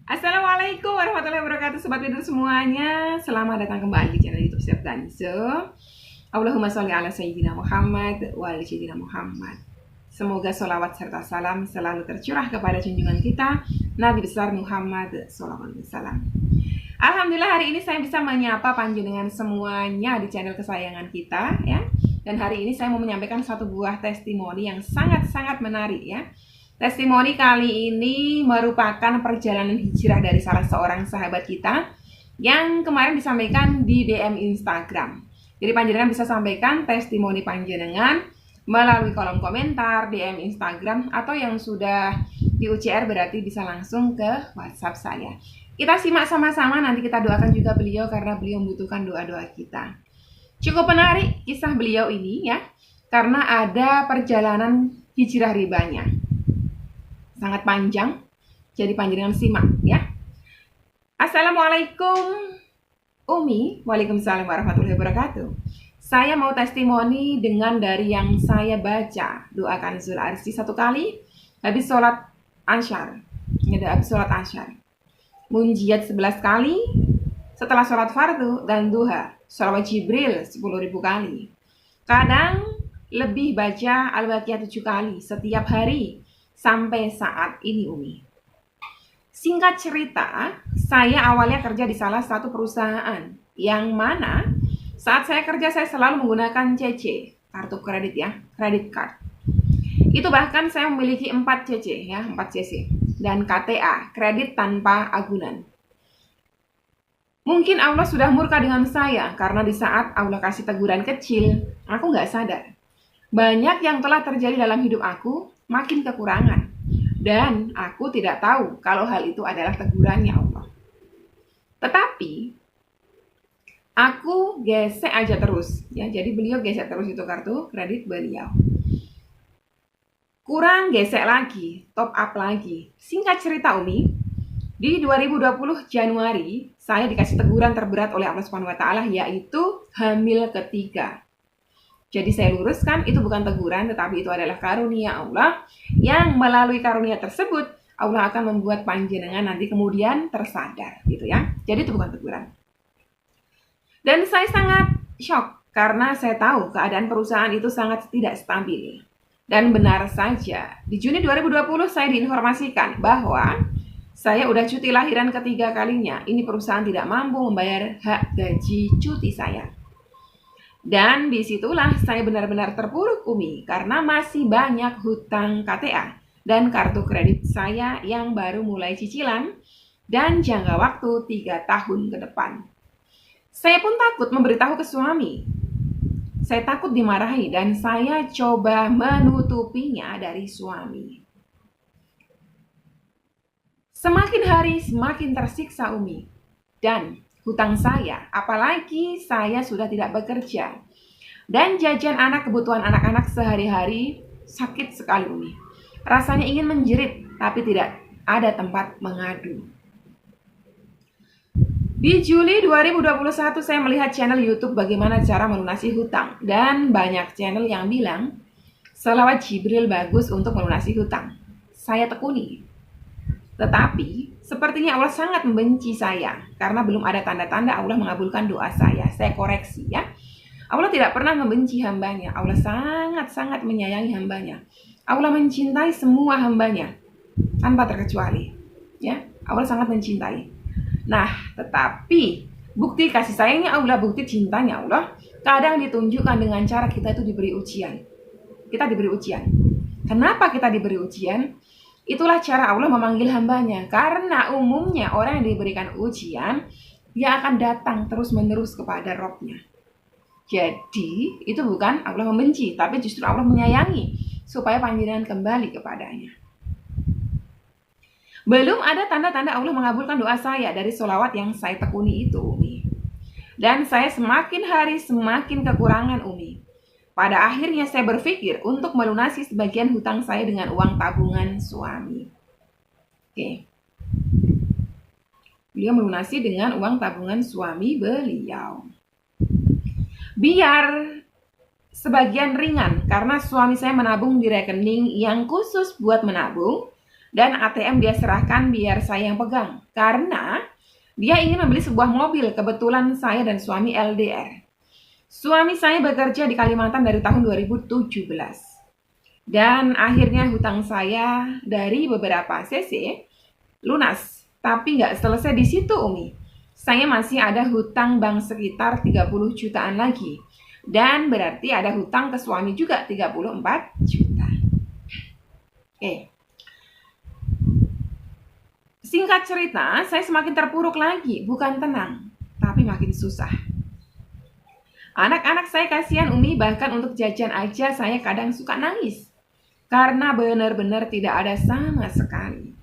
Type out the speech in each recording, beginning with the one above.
Assalamualaikum warahmatullahi wabarakatuh, sobat tidur semuanya. Selamat datang kembali di channel YouTube Chef Danzo. Allahumma sholli ala sayyidina Muhammad wa ala sayyidina Muhammad. Semoga sholawat serta salam selalu tercurah kepada junjungan kita Nabi besar Muhammad sallallahu alaihi wasallam. Alhamdulillah hari ini saya bisa menyapa panjenengan semuanya di channel kesayangan kita ya. Dan hari ini saya mau menyampaikan satu buah testimoni yang sangat-sangat menarik ya. Testimoni kali ini merupakan perjalanan hijrah dari salah seorang sahabat kita yang kemarin disampaikan di DM Instagram. Jadi panjenengan bisa sampaikan testimoni panjenengan melalui kolom komentar, DM Instagram, atau yang sudah di UCR berarti bisa langsung ke WhatsApp saya. Kita simak sama-sama, nanti kita doakan juga beliau karena beliau membutuhkan doa-doa kita. Cukup menarik kisah beliau ini ya, karena ada perjalanan hijrah ribanya. Sangat panjang, jadi panjenengan simak ya. Assalamualaikum Umi. Waalaikumsalam warahmatullahi wabarakatuh. Saya mau testimoni dengan dari yang saya baca. Doakan Zul Arsi 1 kali habis sholat Asyar. Habis sholat Asyar. Munjiat 11 kali setelah sholat fardu dan duha. Sholawat Jibril 10.000 kali. Kadang lebih baca Al-Baqiyah 7 kali setiap hari sampai saat ini Umi. Singkat cerita, saya awalnya kerja di salah satu perusahaan yang mana saat saya kerja saya selalu menggunakan CC, kartu kredit ya, credit card. Itu bahkan saya memiliki 4 CC ya, 4 CC dan KTA, kredit tanpa agunan. Mungkin Allah sudah murka dengan saya karena di saat Allah kasih teguran kecil, aku nggak sadar. Banyak yang telah terjadi dalam hidup aku makin kekurangan. Dan aku tidak tahu kalau hal itu adalah tegurannya Allah. Tetapi aku gesek aja terus ya. Jadi beliau gesek terus itu kartu kredit beliau. Kurang gesek lagi, top up lagi. Singkat cerita Umi, di 2020 Januari saya dikasih teguran terberat oleh Allah Subhanahu wa taala yaitu hamil ketiga. Jadi saya luruskan, itu bukan teguran, tetapi itu adalah karunia Allah yang melalui karunia tersebut Allah akan membuat panjenengan nanti kemudian tersadar, gitu ya. Jadi itu bukan teguran. Dan saya sangat shock karena saya tahu keadaan perusahaan itu sangat tidak stabil. Dan benar saja, di Juni 2020 saya diinformasikan bahwa saya udah cuti lahiran ketiga kalinya. Ini perusahaan tidak mampu membayar hak gaji cuti saya. Dan disitulah saya benar-benar terpuruk Umi karena masih banyak hutang KTA dan kartu kredit saya yang baru mulai cicilan dan jangka waktu 3 tahun ke depan. Saya pun takut memberitahu ke suami. Saya takut dimarahi dan saya coba menutupinya dari suami. Semakin hari semakin tersiksa Umi. Dan hutang saya, apalagi saya sudah tidak bekerja. Dan jajan anak, kebutuhan anak-anak sehari-hari sakit sekali Umi. Rasanya ingin menjerit, tapi tidak ada tempat mengadu. Di Juli 2021 saya melihat channel YouTube bagaimana cara melunasi hutang. Dan banyak channel yang bilang, sholawat Jibril bagus untuk melunasi hutang. Saya tekuni. Tetapi sepertinya Allah sangat membenci saya karena belum ada tanda-tanda Allah mengabulkan doa saya. Saya koreksi ya. Allah tidak pernah membenci hambanya. Allah sangat-sangat menyayangi hambanya. Allah mencintai semua hambanya tanpa terkecuali. Ya, Allah sangat mencintai. Nah, tetapi bukti kasih sayangnya Allah, bukti cintanya Allah kadang ditunjukkan dengan cara kita itu diberi ujian. Kita diberi ujian. Kenapa kita diberi ujian? Itulah cara Allah memanggil hambanya. Karena umumnya orang yang diberikan ujian, dia akan datang terus-menerus kepada Robnya. Jadi itu bukan Allah membenci, tapi justru Allah menyayangi supaya panjenengan kembali kepadanya. Belum ada tanda-tanda Allah mengabulkan doa saya dari sholawat yang saya tekuni itu Umi. Dan saya semakin hari semakin kekurangan Umi. Pada akhirnya saya berpikir untuk melunasi sebagian hutang saya dengan uang tabungan suami. Oke. Beliau melunasi dengan uang tabungan suami beliau. Biar sebagian ringan karena suami saya menabung di rekening yang khusus buat menabung dan ATM dia serahkan biar saya yang pegang. Karena dia ingin membeli sebuah mobil, kebetulan saya dan suami LDR. Suami saya bekerja di Kalimantan dari tahun 2017. Dan akhirnya hutang saya dari beberapa cc lunas. Tapi nggak selesai di situ, Umi. Saya masih ada hutang bank sekitar 30 jutaan lagi. Dan berarti ada hutang ke suami juga 34 juta. Oke. Singkat cerita, saya semakin terpuruk lagi, bukan tenang, tapi makin susah. Anak-anak saya kasihan, Umi, bahkan untuk jajan aja saya kadang suka nangis. Karena benar-benar tidak ada sama sekali.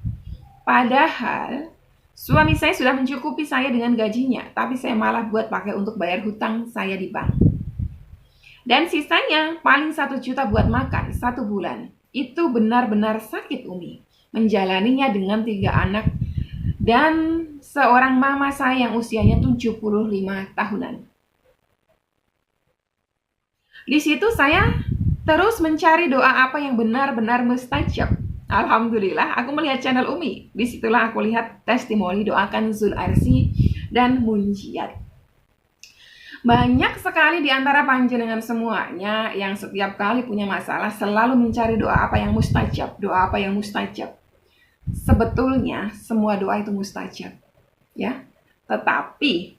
Padahal, suami saya sudah mencukupi saya dengan gajinya, tapi saya malah buat pakai untuk bayar hutang saya di bank. Dan sisanya paling 1 juta buat makan 1 bulan. Itu benar-benar sakit, Umi. Menjalaninya dengan 3 anak dan seorang mama saya yang usianya 75 tahunan. Di situ saya terus mencari doa apa yang benar-benar mustajab. Alhamdulillah, aku melihat channel Umi. Disitulah aku lihat testimoni doakan Zul Arsi dan Munjiat. Banyak sekali di antara panjenengan semuanya yang setiap kali punya masalah selalu mencari doa apa yang mustajab, doa apa yang mustajab. Sebetulnya semua doa itu mustajab, ya. Tetapi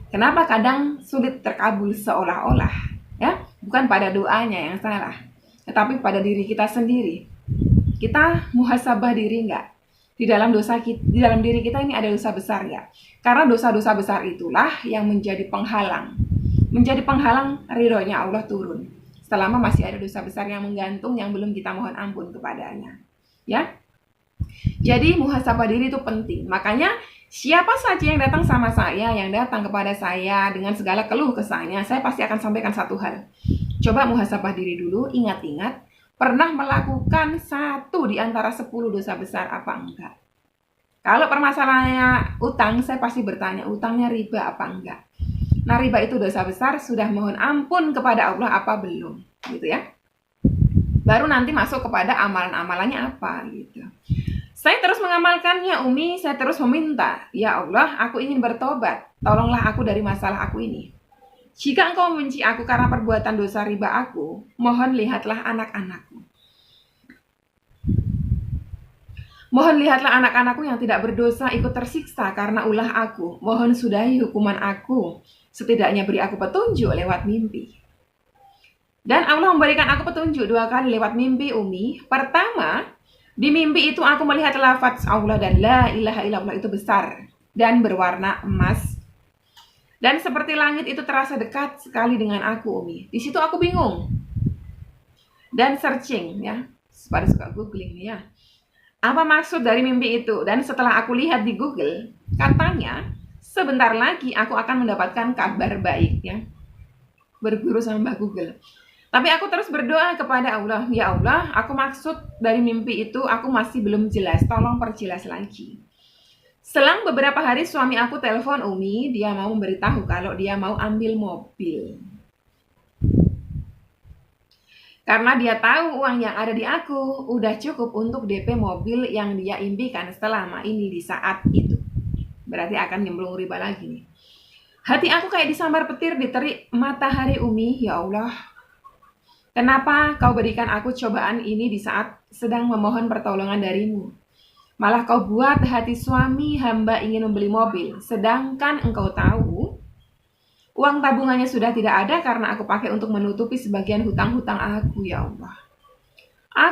kenapa kadang sulit terkabul seolah-olah, ya? Bukan pada doanya yang salah, tetapi pada diri kita sendiri. Kita muhasabah diri nggak? Di dalam diri kita ini ada dosa besar nggak? Karena dosa-dosa besar itulah yang menjadi penghalang ridhonya Allah turun. Selama masih ada dosa besar yang menggantung yang belum kita mohon ampun kepadanya. Ya, jadi muhasabah diri itu penting. Makanya siapa saja yang datang sama saya, yang datang kepada saya dengan segala keluh kesahnya, saya pasti akan sampaikan satu hal. Coba muhasabah diri dulu, ingat-ingat pernah melakukan 1 di antara 10 dosa besar apa enggak. Kalau permasalahannya utang, saya pasti bertanya, utangnya riba apa enggak. Nah, riba itu dosa besar, sudah mohon ampun kepada Allah apa belum, gitu ya. Baru nanti masuk kepada amalan-amalannya apa gitu. Saya terus mengamalkannya, Umi. Saya terus meminta, ya Allah, aku ingin bertobat. Tolonglah aku dari masalah aku ini. Jika engkau membenci aku karena perbuatan dosa riba aku, mohon lihatlah anak-anakku. Mohon lihatlah anak-anakku yang tidak berdosa ikut tersiksa karena ulah aku. Mohon sudahi hukuman aku. Setidaknya beri aku petunjuk lewat mimpi. Dan Allah memberikan aku petunjuk 2 kali lewat mimpi, Umi. Pertama, di mimpi itu aku melihat lafaz Allah dan la ilaha illallah itu besar dan berwarna emas. Dan seperti langit itu terasa dekat sekali dengan aku, Umi. Di situ aku bingung. Dan searching, ya. Pada suka googling nih ya. Apa maksud dari mimpi itu? Dan setelah aku lihat di Google, katanya sebentar lagi aku akan mendapatkan kabar baik, ya. Berguru sama Mbak Google. Tapi aku terus berdoa kepada Allah, ya Allah, aku maksud dari mimpi itu aku masih belum jelas, tolong perjelas lagi. Selang beberapa hari suami aku telepon Umi, dia mau memberitahu kalau dia mau ambil mobil. Karena dia tahu uang yang ada di aku udah cukup untuk DP mobil yang dia impikan selama ini di saat itu. Berarti akan nyemplung riba lagi nih. Hati aku kayak disambar petir di terik matahari, Umi, ya Allah. Kenapa kau berikan aku cobaan ini di saat sedang memohon pertolongan darimu? Malah kau buat hati suami hamba ingin membeli mobil, sedangkan engkau tahu uang tabungannya sudah tidak ada karena aku pakai untuk menutupi sebagian hutang-hutang aku, ya Allah.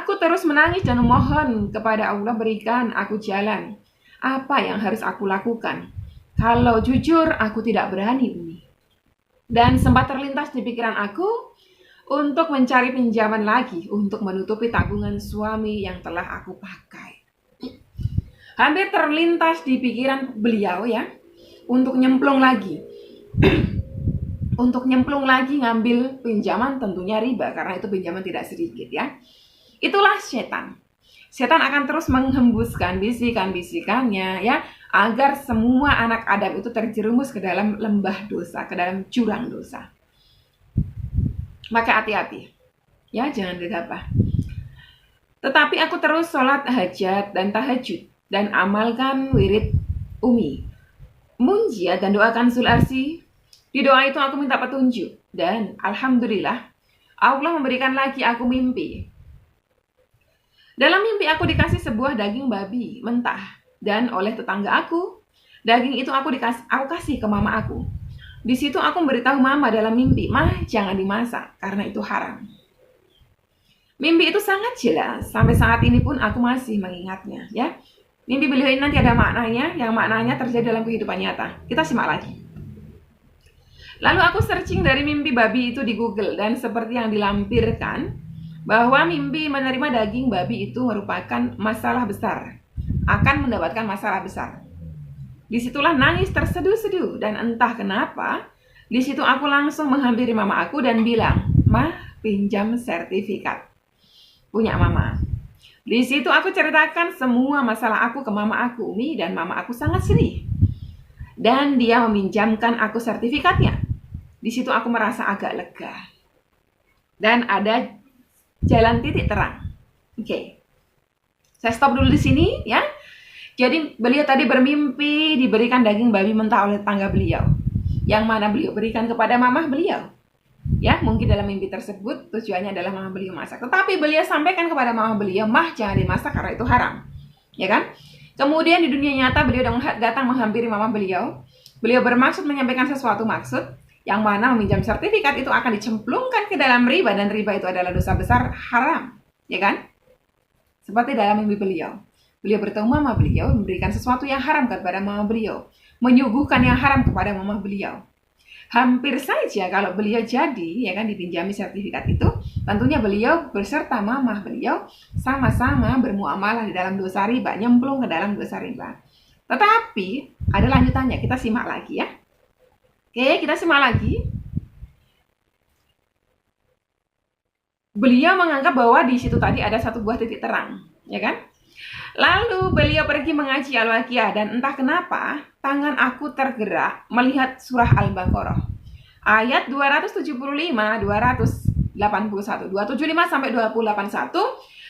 Aku terus menangis dan memohon kepada Allah berikan aku jalan. Apa yang harus aku lakukan? Kalau jujur, aku tidak berani, Umi. Dan sempat terlintas di pikiran aku untuk mencari pinjaman lagi untuk menutupi tabungan suami yang telah aku pakai. Hampir terlintas di pikiran beliau, ya, untuk nyemplung lagi. Untuk nyemplung lagi ngambil pinjaman, tentunya riba karena itu pinjaman tidak sedikit, ya. Itulah setan. Setan akan terus menghembuskan bisikan-bisikannya, ya, agar semua anak Adam itu terjerumus ke dalam lembah dosa, ke dalam jurang dosa. Maka hati-hati, ya, jangan gegabah. Tetapi aku terus sholat hajat dan tahajud dan amalkan wirid Umi, munjiat dan doakan Zularsi. Di doa itu aku minta petunjuk dan alhamdulillah Allah memberikan lagi aku mimpi. Dalam mimpi aku dikasih sebuah daging babi mentah dan oleh tetangga aku, daging itu aku kasih ke mama aku. Di situ aku memberitahu mama dalam mimpi, "Mah, jangan dimasak karena itu haram." Mimpi itu sangat jelas, sampai saat ini pun aku masih mengingatnya, ya. Mimpi beliau ini nanti ada maknanya, yang maknanya terjadi dalam kehidupan nyata. Kita simak lagi. Lalu aku searching dari mimpi babi itu di Google, dan seperti yang dilampirkan, bahwa mimpi menerima daging babi itu merupakan masalah besar, akan mendapatkan masalah besar. Disitulah nangis terseduh-seduh, dan entah kenapa, disitu aku langsung menghampiri mama aku dan bilang, "Mah, pinjam sertifikat punya mama." Di situ aku ceritakan semua masalah aku ke mama aku, Umi, dan mama aku sangat sedih. Dan dia meminjamkan aku sertifikatnya. Di situ aku merasa agak lega. Dan ada jalan titik terang. Oke. Saya stop dulu di sini, ya. Jadi beliau tadi bermimpi diberikan daging babi mentah oleh tetangga beliau, yang mana beliau berikan kepada mamah beliau. Ya, mungkin dalam mimpi tersebut tujuannya adalah mama beliau masak. Tetapi beliau sampaikan kepada mama beliau, "Mah, jangan dimasak karena itu haram." Ya kan? Kemudian di dunia nyata beliau datang menghampiri mama beliau. Beliau bermaksud menyampaikan sesuatu maksud, yang mana meminjam sertifikat itu akan dicemplungkan ke dalam riba, dan riba itu adalah dosa besar, haram. Ya kan? Seperti dalam mimpi beliau. Beliau bertemu mama beliau, memberikan sesuatu yang haram kepada mama beliau, menyuguhkan yang haram kepada mama beliau. Hampir saja kalau beliau jadi, ya kan, dipinjami sertifikat itu, tentunya beliau beserta mamah beliau sama-sama bermuamalah di dalam dosa riba, nyemplung ke dalam dosa riba. Tetapi ada lanjutannya, kita simak lagi ya. Oke, kita simak lagi. Beliau menganggap bahwa di situ tadi ada satu buah titik terang, ya kan? Lalu beliau pergi mengaji Al-Waqiah, dan entah kenapa tangan aku tergerak melihat surah Al-Baqarah ayat 275, 281, 275 sampai 281,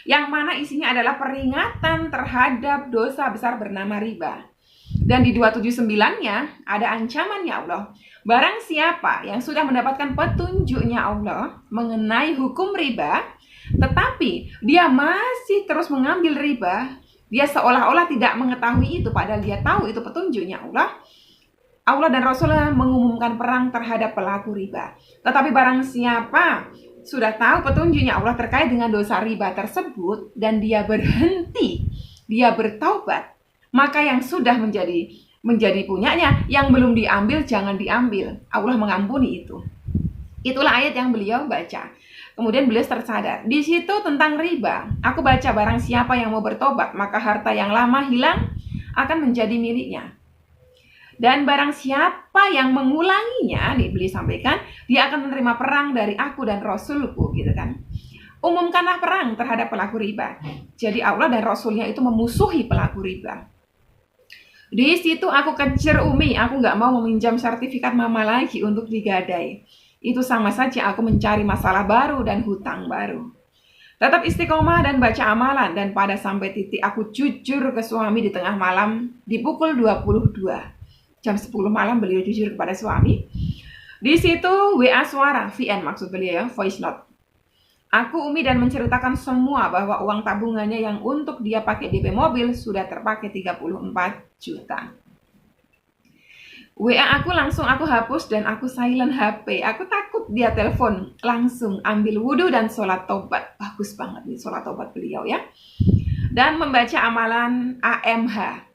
yang mana isinya adalah peringatan terhadap dosa besar bernama riba. Dan di 279-nya ada ancamannya Allah. Barang siapa yang sudah mendapatkan petunjuknya Allah mengenai hukum riba, tetapi dia masih terus mengambil riba, dia seolah-olah tidak mengetahui itu, padahal dia tahu itu petunjuknya Allah. Allah dan Rasulullah mengumumkan perang terhadap pelaku riba. Tetapi barang siapa sudah tahu petunjuknya Allah terkait dengan dosa riba tersebut, dan dia berhenti, dia bertaubat, maka yang sudah menjadi punyanya, yang belum diambil jangan diambil. Allah mengampuni itu. Itulah ayat yang beliau baca. Kemudian beliau tersadar. Di situ tentang riba, aku baca, barang siapa yang mau bertobat, maka harta yang lama hilang akan menjadi miliknya. Dan barang siapa yang mengulanginya, nih beliau sampaikan, dia akan menerima perang dari aku dan Rasulku, gitu kan. Umumkanlah perang terhadap pelaku riba. Jadi Allah dan Rasulnya itu memusuhi pelaku riba. Di situ aku kejar Umi, aku nggak mau meminjam sertifikat mama lagi untuk digadai. Itu sama saja aku mencari masalah baru dan hutang baru. Tetap istiqomah dan baca amalan, dan pada sampai titik aku jujur ke suami di tengah malam di pukul 22. Jam 10 malam beliau jujur kepada suami. Di situ WA suara, VN maksud beliau ya, voice note. Aku Umi dan menceritakan semua bahwa uang tabungannya yang untuk dia pakai DP mobil sudah terpakai 34 juta. WA aku langsung aku hapus dan aku silent HP. Aku takut dia telepon. Langsung ambil wudhu dan sholat tobat. Bagus banget nih sholat tobat beliau ya. Dan membaca amalan AMH.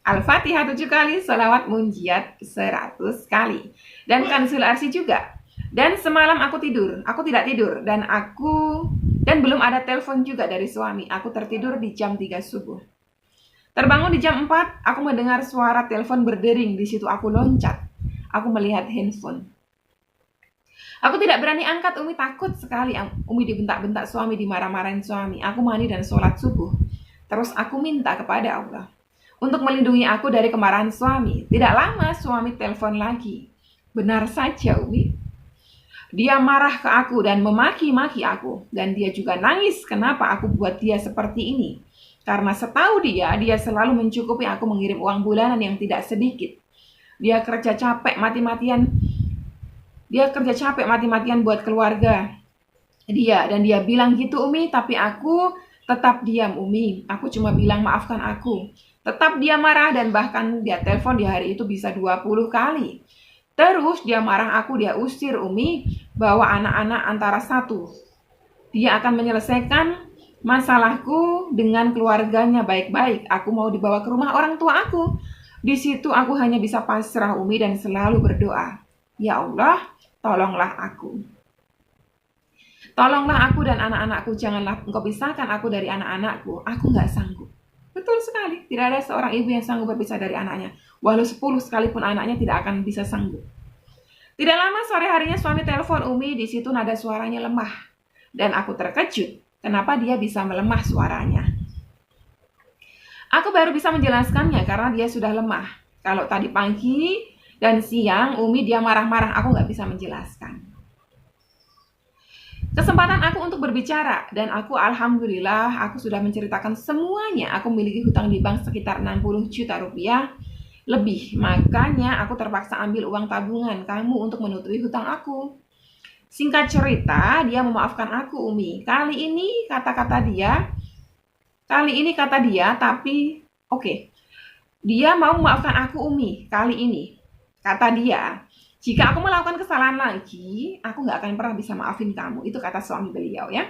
Al-Fatihah 7 kali, sholawat munjiat 100 kali. Dan Kanzul Arsi juga. Dan semalam aku tidak tidur. Dan belum ada telepon juga dari suami. Aku tertidur di jam 3 subuh. Terbangun di jam 4, aku mendengar suara telepon berdering. Di situ aku loncat. Aku melihat handphone. Aku tidak berani angkat, Umi takut sekali. Umi dibentak-bentak suami, dimarah-marahin suami. Aku mandi dan sholat subuh. Terus aku minta kepada Allah untuk melindungi aku dari kemarahan suami. Tidak lama suami telepon lagi. Benar saja, Umi. Dia marah ke aku dan memaki-maki aku. Dan dia juga nangis kenapa aku buat dia seperti ini. Karena setahu dia selalu mencukupi aku mengirim uang bulanan yang tidak sedikit. Dia kerja capek mati-matian. Dia kerja capek mati-matian buat keluarga dia. Dan dia bilang gitu, Umi, tapi aku tetap diam, Umi. Aku cuma bilang maafkan aku. Tetap dia marah dan bahkan dia telepon di hari itu bisa 20 kali. Terus dia marah aku, dia usir, Umi, bawa anak-anak antara satu. Dia akan menyelesaikan masalahku dengan keluarganya baik-baik. Aku mau dibawa ke rumah orang tua aku. Di situ aku hanya bisa pasrah, Umi, dan selalu berdoa. Ya Allah, tolonglah aku. Tolonglah aku dan anak-anakku, janganlah engkau pisahkan aku dari anak-anakku. Aku gak sanggup. Betul sekali, tidak ada seorang ibu yang sanggup berpisah dari anaknya. Walau 10 sekalipun anaknya tidak akan bisa sanggup. Tidak lama sore harinya suami telepon Umi, di situ nada suaranya lemah. Dan aku terkejut, kenapa dia bisa melemah suaranya. Aku baru bisa menjelaskannya karena dia sudah lemah. Kalau tadi pagi dan siang Umi dia marah-marah, aku gak bisa menjelaskan. Kesempatan aku untuk berbicara, dan aku alhamdulillah aku sudah menceritakan semuanya. Aku memiliki hutang di bank sekitar 60 juta rupiah lebih. Makanya aku terpaksa ambil uang tabungan kamu untuk menutupi hutang aku. Singkat cerita, dia memaafkan aku, Umi. Kali ini kata dia, tapi oke. Dia mau memaafkan aku, Umi. Kali ini kata dia, jika aku melakukan kesalahan lagi, aku gak akan pernah bisa maafin kamu. Itu kata suami beliau ya.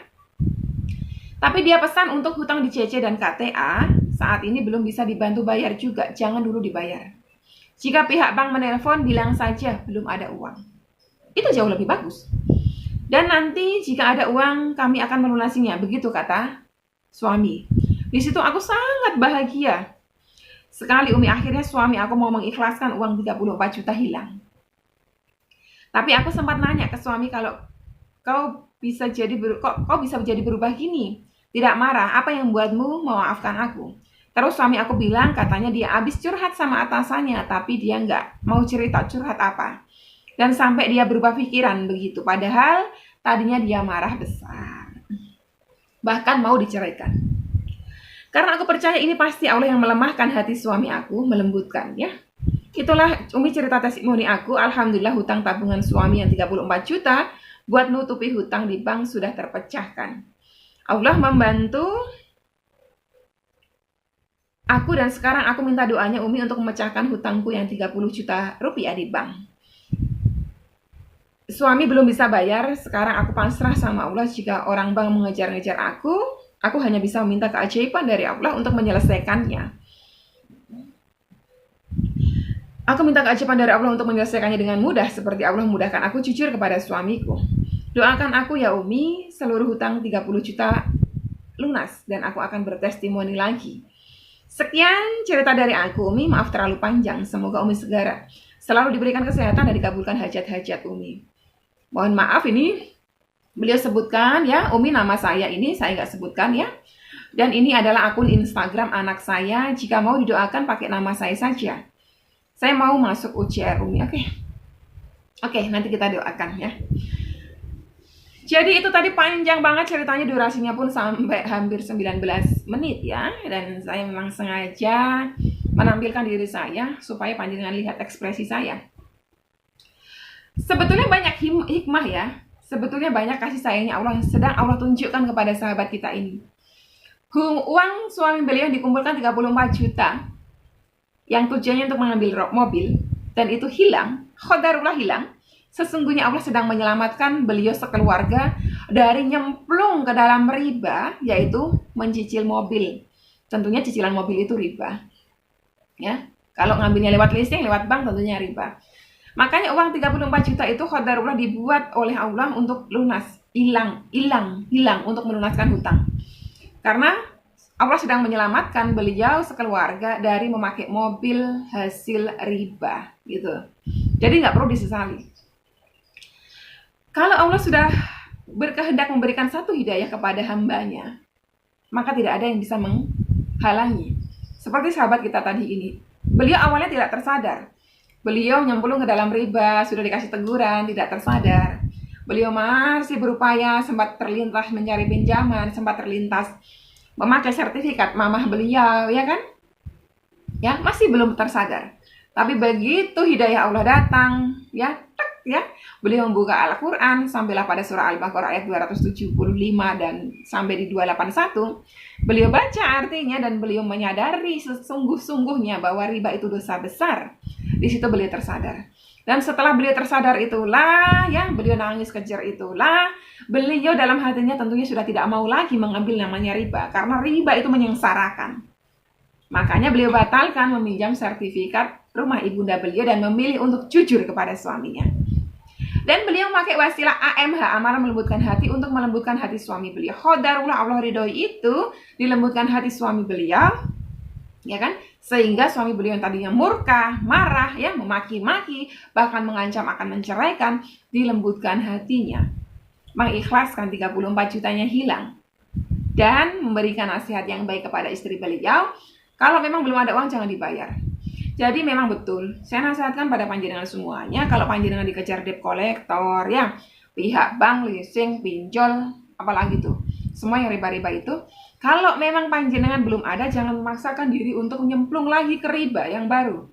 Tapi dia pesan untuk hutang di CC dan KTA, saat ini belum bisa dibantu bayar juga. Jangan dulu dibayar. Jika pihak bank menelpon, bilang saja belum ada uang. Itu jauh lebih bagus. Dan nanti jika ada uang, kami akan melunasinya. Begitu kata suami. Di situ aku sangat bahagia. Sekali, Umi, akhirnya suami aku mau mengikhlaskan uang 34 juta hilang. Tapi aku sempat nanya ke suami, kalau kau bisa jadi berubah gini, tidak marah, apa yang membuatmu memaafkan aku? Terus suami aku bilang, katanya dia habis curhat sama atasannya, tapi dia nggak mau cerita curhat apa. Dan sampai dia berubah pikiran begitu, padahal tadinya dia marah besar. Bahkan mau diceraikan. Karena aku percaya ini pasti Allah yang melemahkan hati suami aku, melembutkan ya. Itulah Umi cerita testimoni aku. Alhamdulillah hutang tabungan suami yang 34 juta buat nutupi hutang di bank sudah terpecahkan. Allah membantu aku dan sekarang aku minta doanya Umi untuk memecahkan hutangku yang 30 juta rupiah di bank. Suami belum bisa bayar, sekarang aku pasrah sama Allah. Jika orang bank mengejar-ngejar aku hanya bisa meminta keajaiban dari Allah untuk menyelesaikannya. Aku minta keajaiban dari Allah untuk menyelesaikannya dengan mudah, seperti Allah memudahkan aku jujur kepada suamiku. Doakan aku ya Umi, seluruh hutang 30 juta lunas, dan aku akan bertestimoni lagi. Sekian cerita dari aku, Umi. Maaf terlalu panjang, semoga Umi segera selalu diberikan kesehatan dan dikabulkan hajat-hajat Umi. Mohon maaf ini beliau sebutkan ya, Umi, nama saya ini saya nggak sebutkan ya. Dan ini adalah akun Instagram anak saya, jika mau didoakan pakai nama saya saja. Saya mau masuk UCR Umi, oke, nanti kita doakan ya. Jadi itu tadi panjang banget ceritanya, durasinya pun sampai hampir 19 menit ya. Dan saya memang sengaja menampilkan diri saya supaya panjenengan lihat ekspresi saya. Sebetulnya banyak hikmah ya. Sebetulnya banyak kasih sayangnya Allah yang sedang Allah tunjukkan kepada sahabat kita ini. Uang suami beliau yang dikumpulkan 34 juta yang tujuannya untuk mengambil mobil, dan itu hilang, khodarullah hilang. Sesungguhnya Allah sedang menyelamatkan beliau sekeluarga dari nyemplung ke dalam riba, yaitu mencicil mobil. Tentunya cicilan mobil itu riba. Ya, kalau ngambilnya lewat leasing, lewat bank tentunya riba. Makanya uang 34 juta itu khodarullah dibuat oleh Allah untuk lunas, hilang untuk melunaskan hutang. Karena Allah sedang menyelamatkan beliau sekeluarga dari memakai mobil hasil riba, gitu. Jadi nggak perlu disesali. Kalau Allah sudah berkehendak memberikan satu hidayah kepada hambanya, maka tidak ada yang bisa menghalangi. Seperti sahabat kita tadi ini, beliau awalnya tidak tersadar. Beliau nyemplung ke dalam riba, sudah dikasih teguran, tidak tersadar. beliau masih berupaya, sempat terlintas mencari pinjaman, sempat terlintas memakai sertifikat mamah beliau, ya kan? Ya, masih belum tersadar. Tapi begitu hidayah Allah datang, ya, ya, beliau membuka Al-Quran sampailah pada surah Al-Baqarah ayat 275 dan sampai di 281. Beliau baca artinya dan beliau menyadari sesungguh-sungguhnya bahwa riba itu dosa besar. Di situ beliau tersadar. Dan setelah beliau tersadar itulah, ya, beliau nangis kejer itulah, beliau dalam hatinya tentunya sudah tidak mau lagi mengambil namanya riba, karena riba itu menyengsarakan. Makanya beliau batalkan meminjam sertifikat rumah ibunda beliau dan memilih untuk jujur kepada suaminya. Dan beliau memakai wasilah AMH, amalan melembutkan hati, untuk melembutkan hati suami beliau. Qadarullah, Allah ridhoi itu dilembutkan hati suami beliau, ya kan? Sehingga suami beliau yang tadinya murka, marah, ya, memaki-maki, bahkan mengancam akan menceraikan, dilembutkan hatinya, mengikhlaskan 34 jutanya hilang, dan memberikan nasihat yang baik kepada istri beliau. Kalau memang belum ada uang, jangan dibayar. Jadi memang betul, saya nasihatkan pada panjenengan semuanya, kalau panjenengan dikejar debt collector, ya, pihak bank, leasing, pinjol, apalagi tuh, semua yang riba-riba itu, kalau memang panjenengan belum ada, jangan memaksakan diri untuk nyemplung lagi ke riba yang baru.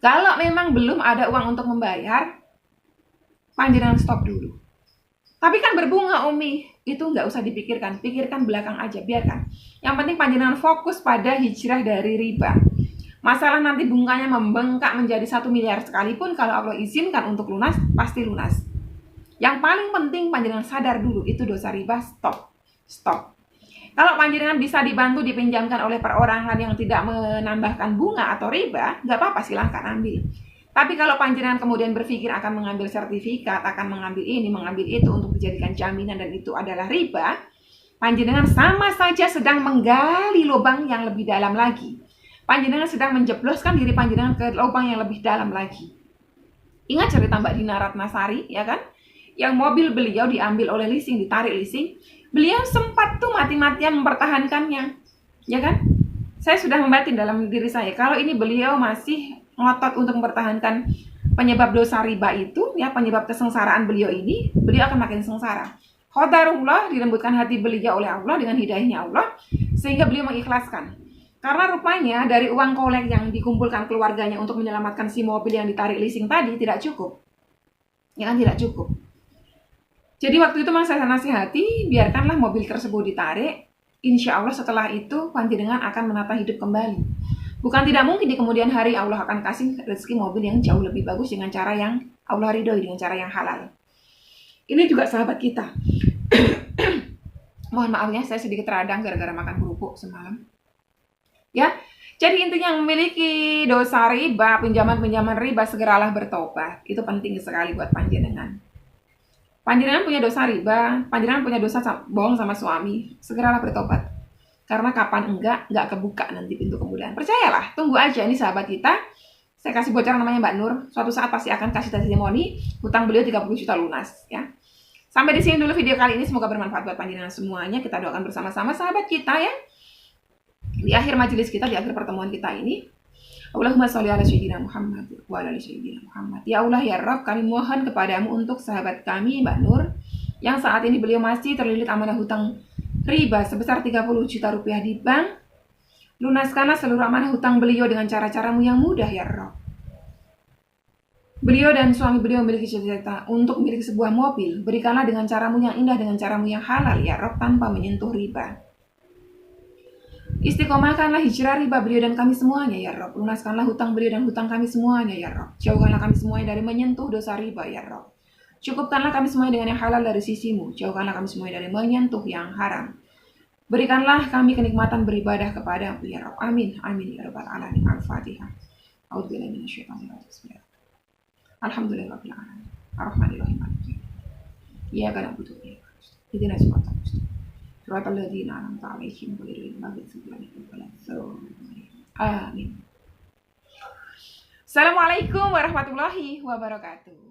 Kalau memang belum ada uang untuk membayar, panjenengan stop dulu. Tapi kan berbunga, Umi, itu nggak usah dipikirkan, pikirkan belakang aja, biarkan. Yang penting panjenengan fokus pada hijrah dari riba. Masalah nanti bunganya membengkak menjadi 1 miliar sekalipun, kalau Allah izinkan untuk lunas, pasti lunas. Yang paling penting panjenengan sadar dulu, itu dosa riba, stop. Kalau panjenengan bisa dibantu dipinjamkan oleh perorangan yang tidak menambahkan bunga atau riba, nggak apa-apa, silahkan ambil. Tapi kalau panjenengan kemudian berpikir akan mengambil sertifikat, akan mengambil ini, mengambil itu untuk dijadikan jaminan dan itu adalah riba, panjenengan sama saja sedang menggali lubang yang lebih dalam lagi. Panjenengan sedang menjebloskan diri panjenengan ke lubang yang lebih dalam lagi. Ingat cerita Mbak Dina Ratnasari, ya kan? Yang mobil beliau diambil oleh leasing, ditarik leasing. Beliau sempat tuh mati-matian mempertahankannya, ya kan? Saya sudah membatin dalam diri saya, kalau ini beliau masih ngotot untuk mempertahankan penyebab dosa riba itu, ya, penyebab kesengsaraan beliau ini, beliau akan makin sengsara. Qadarullah, dilembutkan hati beliau oleh Allah dengan hidayahnya Allah, sehingga beliau mengikhlaskan. Karena rupanya dari uang kolek yang dikumpulkan keluarganya untuk menyelamatkan si mobil yang ditarik leasing tadi tidak cukup. Ya kan, tidak cukup. Jadi waktu itu saya nasihati, biarkanlah mobil tersebut ditarik. Insya Allah setelah itu panjenengan akan menata hidup kembali. Bukan tidak mungkin di kemudian hari Allah akan kasih rezeki mobil yang jauh lebih bagus dengan cara yang Allah ridhoi, dengan cara yang halal. Ini juga sahabat kita. Mohon maaf ya, saya sedikit radang gara-gara makan kerupuk semalam. Ya, jadi intinya yang memiliki dosa riba, pinjaman-pinjaman riba, segeralah bertobat. Itu penting sekali buat panjenengan. Panjenengan punya dosa riba, panjenengan punya dosa bohong sama suami, segeralah bertobat. Karena kapan nggak kebuka nanti pintu kemudahan. Percayalah, tunggu aja, ini sahabat kita. Saya kasih bocoran namanya Mbak Nur. Suatu saat pasti akan kasih testimoni, hutang beliau 30 juta lunas, ya. Sampai di sini dulu video kali ini, semoga bermanfaat buat panjenengan semuanya. Kita doakan bersama-sama sahabat kita, ya. Di akhir majelis kita, di akhir pertemuan kita ini, Allahumma sholli ala sayyidina Muhammad wa ala sayyidina Muhammad. Ya Allah, ya Rabb, kami mohon kepadamu untuk sahabat kami Mbak Nur, yang saat ini beliau masih terlilit amanah hutang riba sebesar 30 juta rupiah di bank. Lunaskanlah seluruh amanah hutang beliau dengan cara-caramu yang mudah, ya Rabb. Beliau dan suami beliau memiliki cita-cita untuk memiliki sebuah mobil. Berikanlah dengan caramu yang indah, dengan caramu yang halal, ya Rabb, tanpa menyentuh riba. Istiqomahkanlah hijrah riba beliau dan kami semuanya, ya Rabb. Lunaskanlah hutang beliau dan hutang kami semuanya, ya Rabb. Jauhkanlah kami semuanya dari menyentuh dosa riba, ya Rabb. Cukupkanlah kami semuanya dengan yang halal dari sisimu. Jauhkanlah kami semuanya dari menyentuh yang haram. Berikanlah kami kenikmatan beribadah kepadamu, ya Rabb. Amin. Amin, ya Rabbal alamin. Al-Fatihah. A'udzubillahi minasyaitonir rajim. Alhamdulillahirabbil alamin. Arrahmanirrahim. Iyyaka na'budu wa iyyaka nasta'in. Ihdinas siratal mustaqim. Siratal ladzina an'amta 'alaihim ghairil maghdubi 'alaihim waladdallin. Amin. Assalamualaikum warahmatullahi wabarakatuh.